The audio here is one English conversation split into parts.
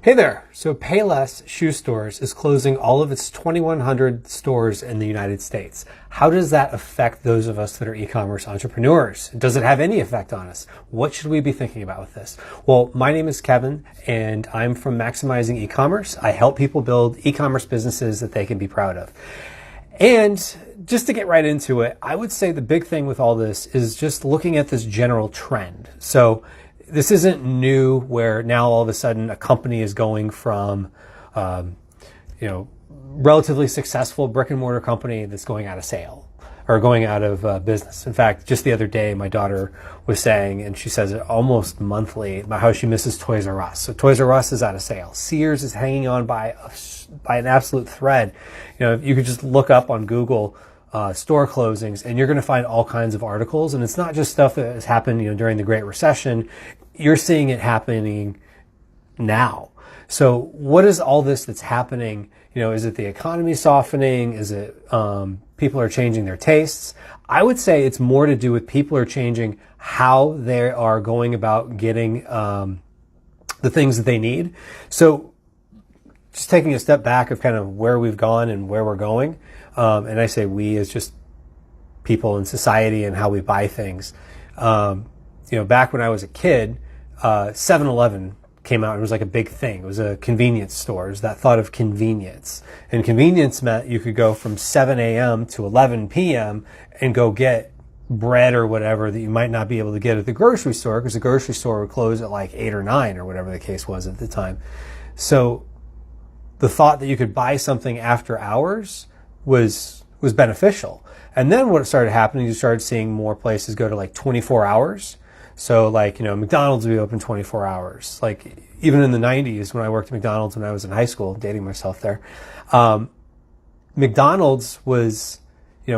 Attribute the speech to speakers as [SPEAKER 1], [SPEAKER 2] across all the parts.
[SPEAKER 1] Hey there. So Payless Shoe Stores is closing all of its 2,100 stores in the United States. How does that affect those of us that are e-commerce entrepreneurs? Does it have any effect on us? What should we be thinking about with this? Well, my name is Kevin and I'm from Maximizing E-commerce. I help people build e-commerce businesses that they can be proud of. And just to get right into it, I would say the big thing with all this is just looking at this general trend. So this isn't new where now all of a sudden a company is going from, relatively successful brick and mortar company that's going out of sale or going out of business. In fact, just the other day, my daughter was saying, and she says it almost monthly, about how she misses Toys R Us. So Toys R Us is out of sale. Sears is hanging on by an absolute thread. You know, you could just look up on Google store closings and you're going to find all kinds of articles. And it's not just stuff that has happened, during the Great Recession. You're seeing it happening now. So what is all this that's happening? Is it the economy softening? Is it people are changing their tastes? I would say it's more to do with people are changing how they are going about getting the things that they need. So just taking a step back of kind of where we've gone and where we're going. And I say we as just people in society and how we buy things. Back when I was a kid, 7-Eleven came out and it was like a big thing. It was a convenience store. It was that thought of convenience. And convenience meant you could go from 7 a.m. to 11 p.m. and go get bread or whatever that you might not be able to get at the grocery store because the grocery store would close at like 8 or 9 or whatever the case was at the time. So the thought that you could buy something after hours was beneficial. And then what started happening, you started seeing more places go to like 24 hours. So McDonald's would be open 24 hours. Like even in the 90s when I worked at McDonald's when I was in high school, dating myself there, McDonald's was,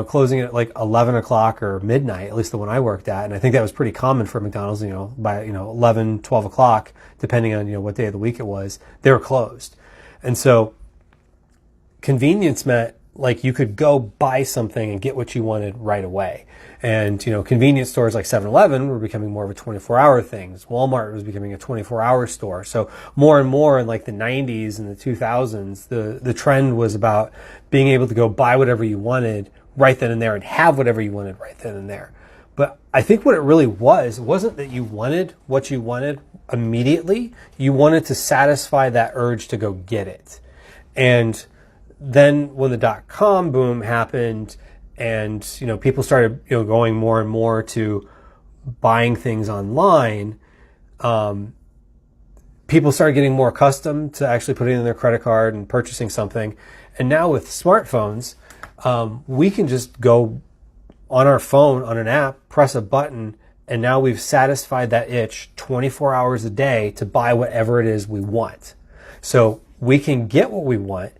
[SPEAKER 1] closing at like 11 o'clock or midnight, at least the one I worked at. And I think that was pretty common for McDonald's, by, 11, 12 o'clock, depending on, what day of the week it was, they were closed. And so convenience meant like you could go buy something and get what you wanted right away. And, convenience stores like 7-Eleven were becoming more of a 24-hour thing. Walmart was becoming a 24-hour store. So more and more in like the 90s and the 2000s, the trend was about being able to go buy whatever you wanted right then and there and have whatever you wanted right then and there. But I think what it really was, it wasn't that you wanted what you wanted immediately. You wanted to satisfy that urge to go get it. And then when the dot-com boom happened and, people started, going more and more to buying things online, people started getting more accustomed to actually putting in their credit card and purchasing something. And now with smartphones, we can just go on our phone on an app, press a button, and now we've satisfied that itch 24 hours a day to buy whatever it is we want. So we can get what we want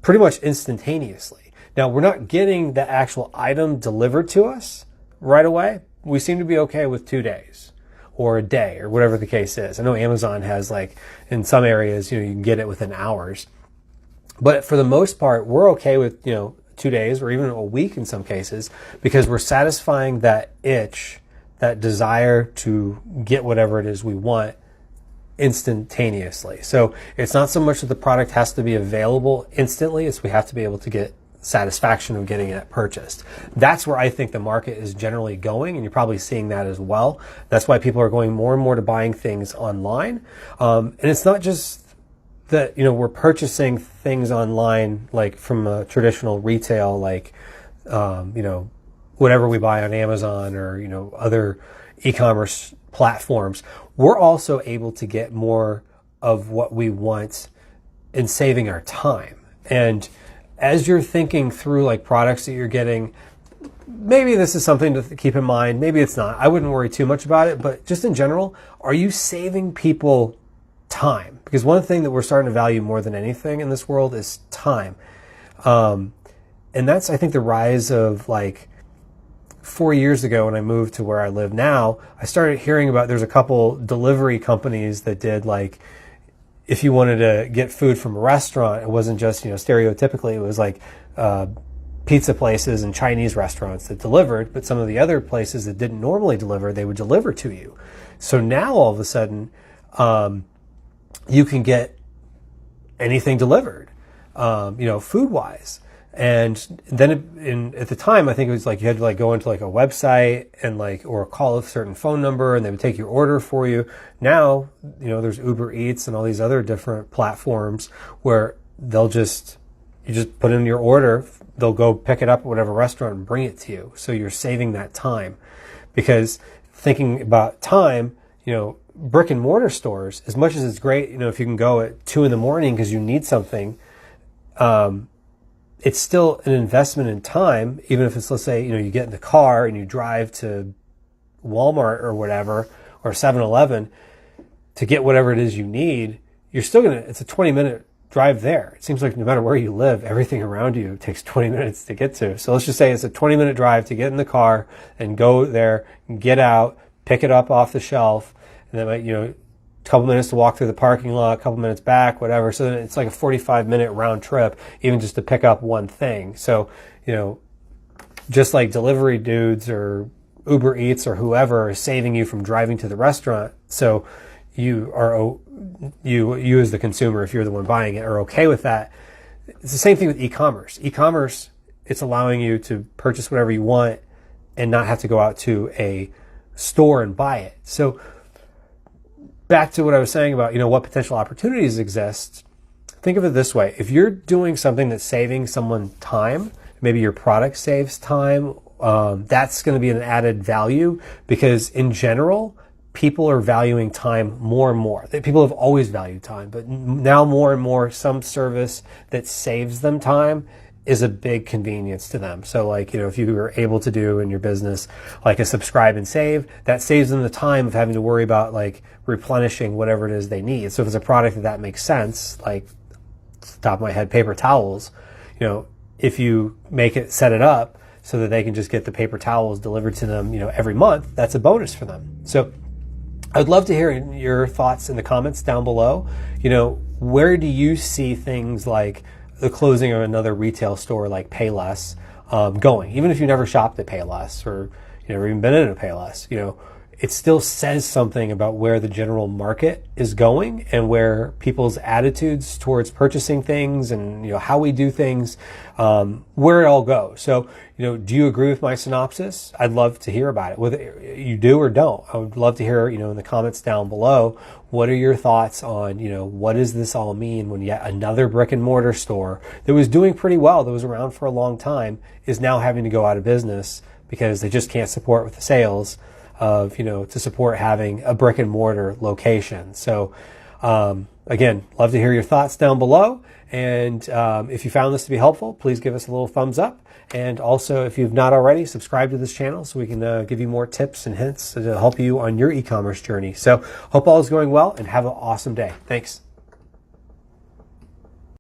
[SPEAKER 1] pretty much instantaneously. Now, we're not getting the actual item delivered to us right away. We seem to be okay with 2 days or a day or whatever the case is. I know Amazon has like in some areas, you can get it within hours. But for the most part, we're okay with, 2 days or even a week in some cases because we're satisfying that itch, that desire to get whatever it is we want instantaneously. So it's not so much that the product has to be available instantly, it's we have to be able to get satisfaction of getting it purchased. That's where I think the market is generally going, and you're probably seeing that as well. That's why people are going more and more to buying things online. And it's not just that, we're purchasing things online like from a traditional retail, like, whatever we buy on Amazon or, other e-commerce platforms. We're also able to get more of what we want in saving our time. And as you're thinking through like products that you're getting, maybe this is something to keep in mind. Maybe it's not. I wouldn't worry too much about it, but just in general, are you saving people time? Because one thing that we're starting to value more than anything in this world is time. And that's, I think, the rise of like 4 years ago when I moved to where I live now, I started hearing about there's a couple delivery companies that did like, if you wanted to get food from a restaurant, it wasn't just, stereotypically, it was like pizza places and Chinese restaurants that delivered, but some of the other places that didn't normally deliver, they would deliver to you. So now all of a sudden, you can get anything delivered, food wise. And then at the time, I think it was like you had to like go into like a website and like, or call a certain phone number and they would take your order for you. Now, there's Uber Eats and all these other different platforms where you just put in your order, they'll go pick it up at whatever restaurant and bring it to you. So you're saving that time. Because thinking about time, brick and mortar stores, as much as it's great, if you can go at 2 a.m. because you need something, it's still an investment in time, even if it's, let's say, you get in the car and you drive to Walmart or whatever, or 7-Eleven to get whatever it is you need, it's a 20-minute drive there. It seems like no matter where you live, everything around you takes 20 minutes to get to. So let's just say it's a 20-minute drive to get in the car and go there, get out, pick it up off the shelf, and then, a couple minutes to walk through the parking lot, a couple minutes back, whatever. So then it's like a 45-minute round trip, even just to pick up one thing. So, just like delivery dudes or Uber Eats or whoever is saving you from driving to the restaurant. So you as the consumer, if you're the one buying it, are okay with that. It's the same thing with e-commerce. E-commerce, it's allowing you to purchase whatever you want and not have to go out to a store and buy it. So back to what I was saying about, what potential opportunities exist. Think of it this way. If you're doing something that's saving someone time, maybe your product saves time, that's going to be an added value, because in general, people are valuing time more and more. People have always valued time, but now more and more, some service that saves them time is a big convenience to them. So like, if you were able to do in your business, like a subscribe and save, that saves them the time of having to worry about like replenishing whatever it is they need. So if it's a product that makes sense, like top of my head, paper towels, if you set it up so that they can just get the paper towels delivered to them, every month, that's a bonus for them. So I'd love to hear your thoughts in the comments down below. Where do you see things like the closing of another retail store like Payless going? Even if you never shopped at Payless or never even been in a Payless, it still says something about where the general market is going and where people's attitudes towards purchasing things and how we do things, where it all goes. So do you agree with my synopsis? I'd love to hear about it, whether you do or don't. I would love to hear in the comments down below, what are your thoughts on what does this all mean when yet another brick and mortar store that was doing pretty well, that was around for a long time, is now having to go out of business because they just can't support with the sales of, to support having a brick and mortar location. So, again, love to hear your thoughts down below. And if you found this to be helpful, please give us a little thumbs up. And also, if you've not already, subscribe to this channel so we can give you more tips and hints to help you on your e-commerce journey. So hope all is going well and have an awesome day. Thanks.